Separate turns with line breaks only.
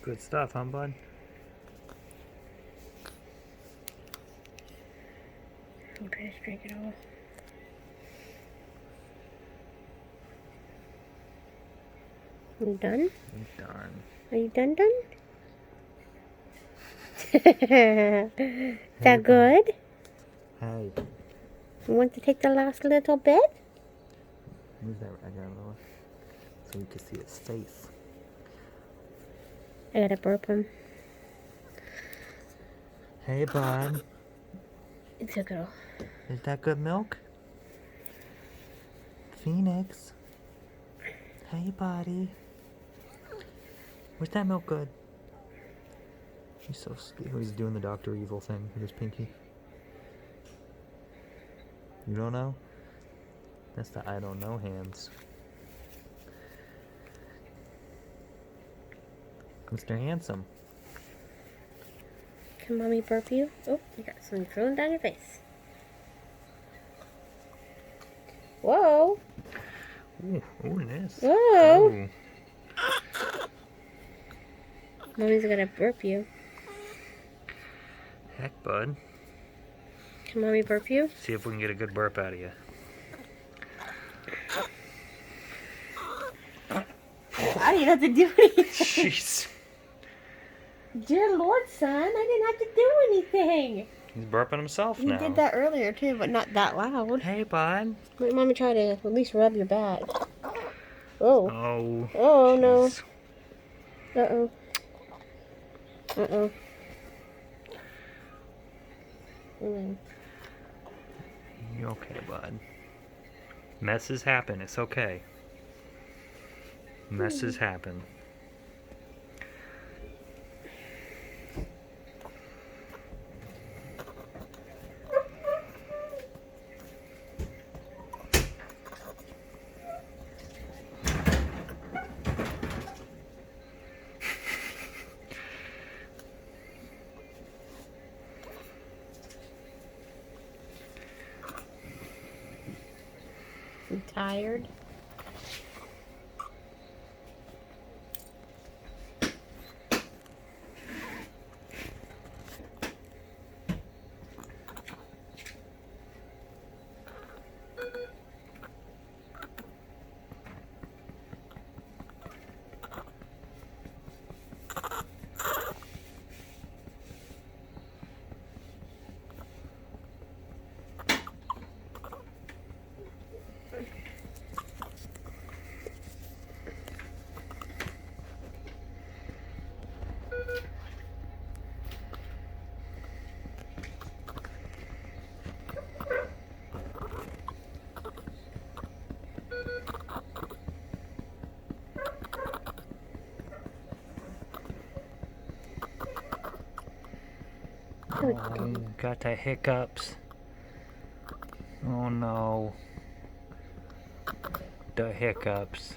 Good stuff, huh, bud?
I'm trying to drink it all. You done?
I'm done.
Are you done? Is that good?
Hey,
You want to take the last little bit?
move that rag out of the way so you can see his face.
I gotta burp him.
Hey, bud.
It's a girl.
Is that good milk? Phoenix. Hey, buddy. Was that milk good? He's so scared. He's doing the Dr. Evil thing with his pinky. You don't know? That's the I don't know hands. Mr. Handsome.
Can mommy burp you? Oh, you got some drooling down your face. Whoa.
Ooh, nice.
Whoa.
Ooh.
Mommy's gonna burp you.
Heck, bud.
Can mommy burp you?
See if we can get a good burp out of you.
I didn't have to do anything.
Jeez.
Dear Lord, son, I didn't have to do anything.
He's burping himself
You
now.
did that earlier too, but not that loud.
Hey, bud.
Let mommy try to at least rub your back. Oh.
Oh.
Oh no.
Jeez.
Uh-oh. Uh-oh.
You okay, bud? Messes happen. It's okay. Messes happen.
You tired?
Oh, got the hiccups. Oh no. The hiccups.